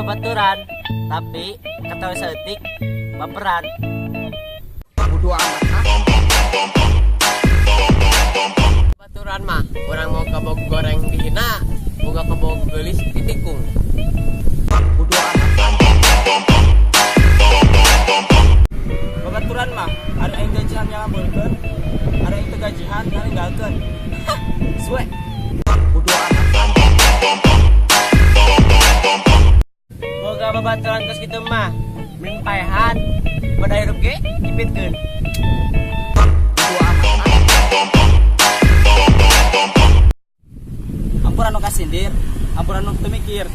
babaturan, tapi ketawa seetik baperan. Bodo amat. Babaturan mah, orang mau kebog goreng dihina, boga kebog gelis ditikung. Bodo amat. Babaturan mah, ada yang gajihan yang ngabulkeun, ada yang teu gajihan yang ninggalkeun. Suwe. Bodo amat. Boga babaturan geus kitu mah, mending paehan, pada hirup ge dipitkeun. Bodo amat. Ampura nu kasindir, ampura nu teu mikir.